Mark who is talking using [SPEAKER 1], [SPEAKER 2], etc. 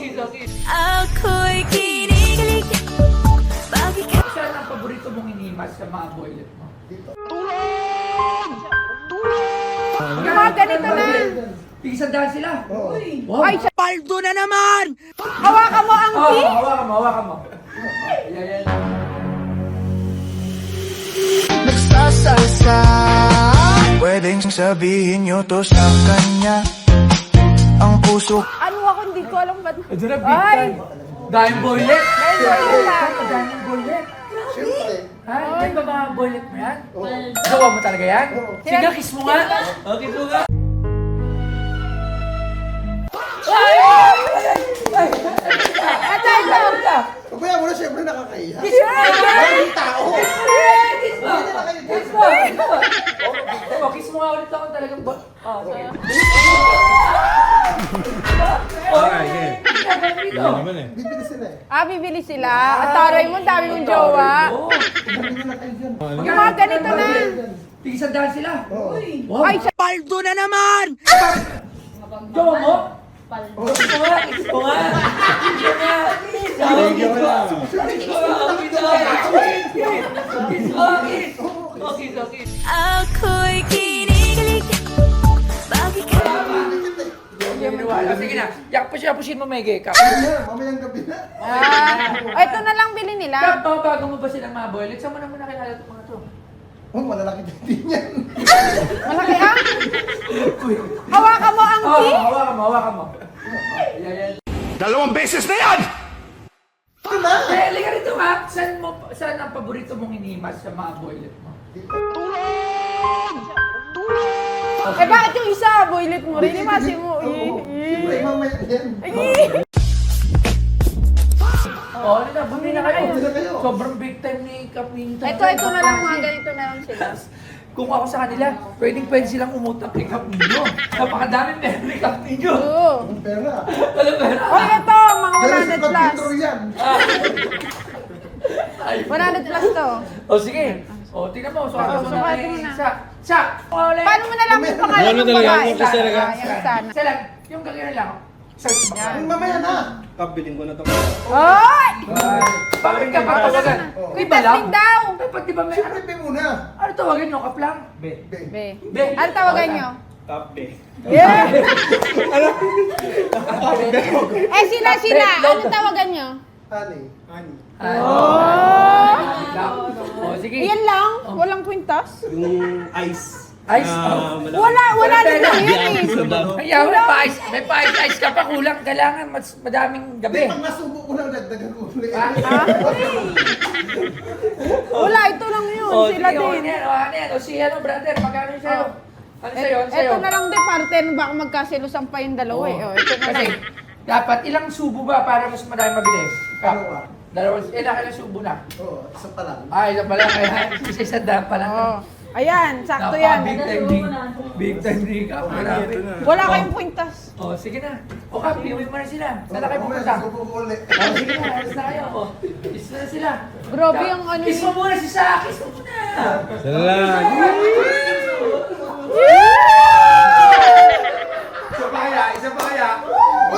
[SPEAKER 1] Okay.
[SPEAKER 2] Ako'y kinikilig. Bakit ka?
[SPEAKER 1] Saan ang paborito mong inimas sa mga boylet mo?
[SPEAKER 3] Yung mga ganito na.
[SPEAKER 1] Tigis-sandaan sila. Wow.
[SPEAKER 3] Ay,
[SPEAKER 4] Paldo na naman!
[SPEAKER 3] hawakan mo ang key.
[SPEAKER 1] Hawakan mo. Yan.
[SPEAKER 5] Nagsasalsa. Pwedeng sabihin nyo to sa kanya. Ang puso.
[SPEAKER 3] Ano ako, hindi ko alam ba't.
[SPEAKER 1] Ito na, big
[SPEAKER 3] Ay!
[SPEAKER 1] time. Dahil boylet.
[SPEAKER 3] Dahil
[SPEAKER 1] boylet.
[SPEAKER 6] Siyempre.
[SPEAKER 1] Ha? Yan ba mga boylet mo yan? Gawa mo talaga yan? Sige, kiss mo nga. Kiss mo nga.
[SPEAKER 6] Kaya mo na siyempre nakakahiya.
[SPEAKER 1] Kiss mo nga.
[SPEAKER 6] Maraming tao.
[SPEAKER 1] Kiss mo nga ulit ako talagang ba? Sige.
[SPEAKER 7] naman eh.
[SPEAKER 6] Bibili sila eh.
[SPEAKER 3] bibili sila. At taray mo, dami mong jowa.
[SPEAKER 6] Bibili na kayo dyan.
[SPEAKER 3] Yung mga ganito na.
[SPEAKER 1] Tigis-sandaan sila. Wow.
[SPEAKER 3] Ay,
[SPEAKER 4] Paldo na naman!
[SPEAKER 1] Gawa mo? Kiss mo nga. Kiss mo nga. Okay.
[SPEAKER 2] Ako'y kinikilig. Bakit ka?
[SPEAKER 1] Sige na. Pushin mo, Mege.
[SPEAKER 6] Mamayang gabi na.
[SPEAKER 3] ito na lang bili nila.
[SPEAKER 1] Bago mo ba silang mga boylet? Saan mo na muna kilala itong mga to?
[SPEAKER 6] Oh, malalaki din yan.
[SPEAKER 3] Malaki ang. Hawakan mo ang key.
[SPEAKER 1] Hawakan mo. Yan.
[SPEAKER 5] 2 beses na yan!
[SPEAKER 1] Liga rito nga. Saan ang paborito mong inimas sa mga boylet mo?
[SPEAKER 3] Bakit yung isa? Boylet mo rin. Imasi mo.
[SPEAKER 6] Siyempre, mamaya yan.
[SPEAKER 1] Ano na, bumili na kayo.
[SPEAKER 6] Bumili na kayo.
[SPEAKER 1] Sobrang big time ni Kapinto.
[SPEAKER 3] Ito na lang mga ganito na lang sila.
[SPEAKER 1] Kung ako sa kanila, pwede silang umutang kay Kapinto. Napakadaming pera ni Kapinto.
[SPEAKER 3] Oo.
[SPEAKER 6] Ang pera.
[SPEAKER 1] Alam mo na?
[SPEAKER 3] Oy, ito, mga
[SPEAKER 6] Pero
[SPEAKER 3] 100
[SPEAKER 6] si
[SPEAKER 3] plus.
[SPEAKER 6] Pagpintro yan.
[SPEAKER 3] 100 plus to.
[SPEAKER 1] Sige. Tingnan mo. Sukatin mo na
[SPEAKER 3] sukatin mo
[SPEAKER 1] kay
[SPEAKER 3] na.
[SPEAKER 1] Sa.
[SPEAKER 3] Paano mo na lang yung pangalan
[SPEAKER 7] Ano
[SPEAKER 3] ng
[SPEAKER 7] talaga?
[SPEAKER 3] babae?
[SPEAKER 7] Yung kasi talaga?
[SPEAKER 3] Yan sana.
[SPEAKER 1] Sila, yung gagawin lang. Search mo.
[SPEAKER 6] Mamaya na.
[SPEAKER 7] Pabiling ko na to.
[SPEAKER 3] Oy!
[SPEAKER 1] Bakit ka papawagan?
[SPEAKER 3] May testing daw.
[SPEAKER 1] Dapat di ba may
[SPEAKER 6] Siyempre, pay muna.
[SPEAKER 1] ano tawagan nyo? Kaplang?
[SPEAKER 3] Be.
[SPEAKER 1] Be.
[SPEAKER 3] Ano tawagan nyo?
[SPEAKER 7] Top day.
[SPEAKER 3] Yeah! Sila. Ano tawagan nyo?
[SPEAKER 6] Honey.
[SPEAKER 1] Sige.
[SPEAKER 3] Yan lang? Walang kwintas?
[SPEAKER 7] Yung ice.
[SPEAKER 1] Ice?
[SPEAKER 3] Wala din lang yan eh.
[SPEAKER 1] Kaya may pa-ice ka pa kulang. Kailangan mas madaming gabi.
[SPEAKER 6] Pag nasubo ko lang, dagdagan ko ulit.
[SPEAKER 3] Wala, ito lang yun. Sila din.
[SPEAKER 1] Brother, magkano yung sa'yo? Ano sa'yo?
[SPEAKER 3] Ito na lang din, parte baka magkasilusan pa yung dalawa eh. Ito na
[SPEAKER 1] Kasi,
[SPEAKER 3] lang.
[SPEAKER 1] dapat ilang subo ba para mas madami mabilis?
[SPEAKER 6] Dalawa.
[SPEAKER 1] Ilang subo na?
[SPEAKER 6] Oo, isa pa lang.
[SPEAKER 1] Isa pala. Kaya isa pa lang.
[SPEAKER 3] Oh. Ayan, sakto yan.
[SPEAKER 1] Big time di ka.
[SPEAKER 3] Wala kayong kwintas.
[SPEAKER 1] Sige na. Kap, iuwi mo na sila. Saan na kayo
[SPEAKER 6] Mamaya,
[SPEAKER 1] pupunta?
[SPEAKER 6] susubo ko ulit.
[SPEAKER 1] Sige na, alis na kayo. Kiss na sila.
[SPEAKER 3] Grabe yung ano
[SPEAKER 1] Kiss mo muna si Sa. Kiss mo muna.
[SPEAKER 7] Salamat!
[SPEAKER 6] Isa pa kaya?